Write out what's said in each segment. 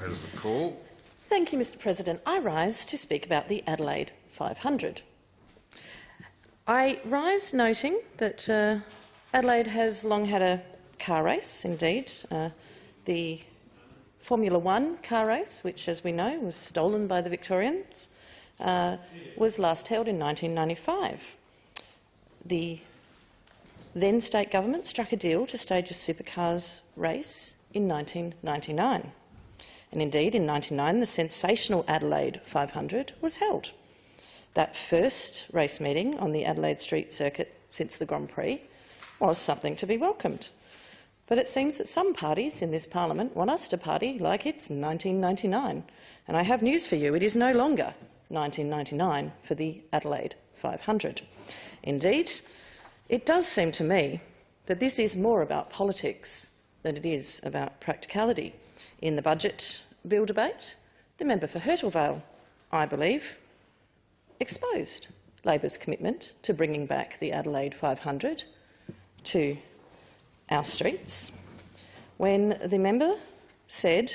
As the call. Thank you, Mr President. I rise to speak about the Adelaide 500. I rise noting that Adelaide has long had a car race, indeed. The Formula One car race, which, as we know, was stolen by the Victorians, was last held in 1995. The then state government struck a deal to stage a supercars race in 1999. And indeed, in 1999, the sensational Adelaide 500 was held. That first race meeting on the Adelaide Street circuit since the Grand Prix was something to be welcomed. But it seems that some parties in this parliament want us to party like it's 1999. And I have news for you, it is no longer 1999 for the Adelaide 500. Indeed, it does seem to me that this is more about politics than it is about practicality. In the budget bill debate, the member for Hurtle Vale, I believe, exposed Labor's commitment to bringing back the Adelaide 500 to our streets when the member said,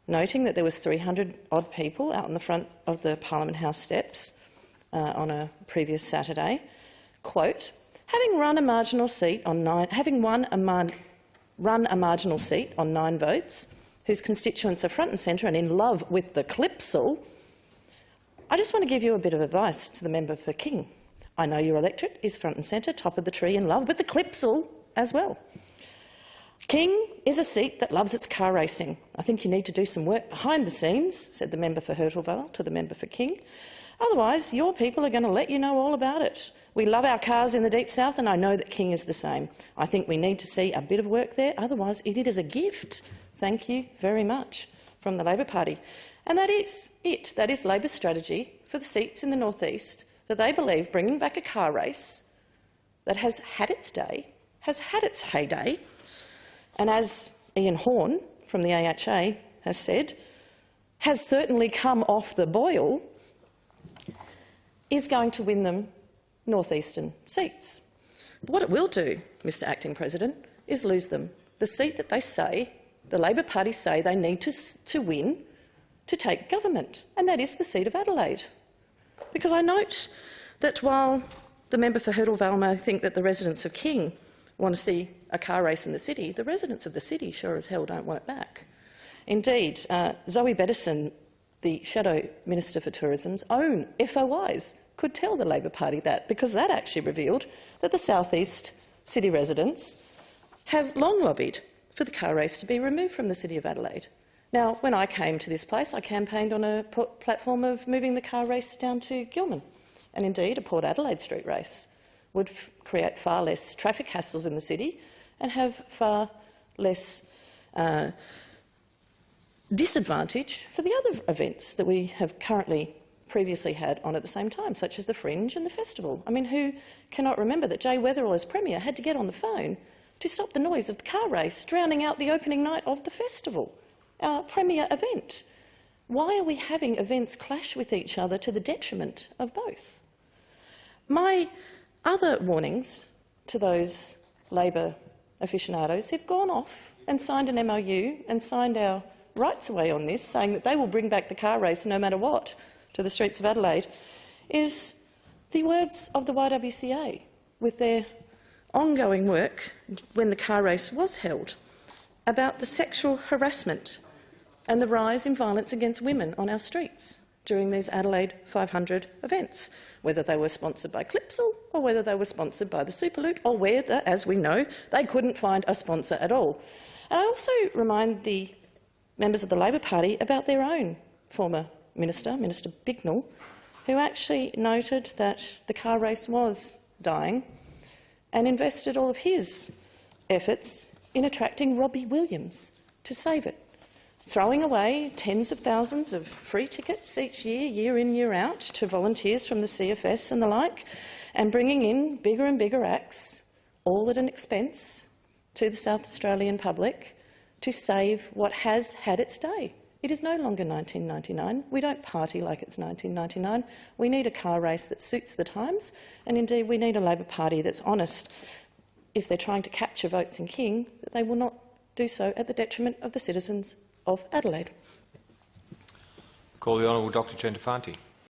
noting that there was 300-odd people out in the front of the Parliament House steps on a previous Saturday, quote, having run a marginal seat on 9 votes, whose constituents are front and centre and in love with the Clipsal, I just want to give you a bit of advice to the member for King. I know your electorate is front and centre, top of the tree, in love with the Clipsal as well. King is a seat that loves its car racing. I think you need to do some work behind the scenes, said the member for Hurtle Vale to the member for King. Otherwise, your people are going to let you know all about it. We love our cars in the Deep South, and I know that King is the same. I think we need to see a bit of work there. Otherwise, it is a gift. Thank you very much from the Labor Party. And that is it. That is Labor's strategy for the seats in the North East, that they believe bringing back a car race that has had its day, has had its heyday, and as Ian Horn from the AHA has said, has certainly come off the boil, is going to win them northeastern seats. But what it will do, Mr Acting President, is lose them the seat that they say, the Labor Party say they need to win to take government, and that is the seat of Adelaide. Because I note that while the member for Hurtle Vale may think that the residents of King want to see a car race in the city, the residents of the city sure as hell don't want it back. Indeed, Zoe Bettison, the Shadow Minister for Tourism's own FOIs, could tell the Labor Party that, because that actually revealed that the South East city residents have long lobbied for the car race to be removed from the City of Adelaide. Now, when I came to this place, I campaigned on a platform of moving the car race down to Gillman, and indeed a Port Adelaide Street race would create far less traffic hassles in the city and have far less disadvantage for the other events that we have previously had on at the same time, such as the Fringe and the Festival. I mean, who cannot remember that Jay Weatherill, as Premier, had to get on the phone to stop the noise of the car race, drowning out the opening night of the festival, our premier event? Why are we having events clash with each other to the detriment of both? My other warnings to those Labor aficionados who've gone off and signed an MOU and signed our rights away on this, saying that they will bring back the car race no matter what to the streets of Adelaide, is the words of the YWCA with their ongoing work when the car race was held about the sexual harassment and the rise in violence against women on our streets during these Adelaide 500 events, whether they were sponsored by Clipsal or whether they were sponsored by the Superloop, or whether, as we know, they couldn't find a sponsor at all. And I also remind the members of the Labor Party about their own former Minister, Minister Bignell, who actually noted that the car race was dying and invested all of his efforts in attracting Robbie Williams to save it, throwing away tens of thousands of free tickets each year, year in, year out, to volunteers from the CFS and the like, and bringing in bigger and bigger acts, all at an expense to the South Australian public, to save what has had its day. It is no longer 1999. We don't party like it's 1999. We need a car race that suits the times, and indeed we need a Labor Party that's honest, if they're trying to capture votes in King, that they will not do so at the detriment of the citizens of Adelaide. Call the Honourable Dr Gentafanti.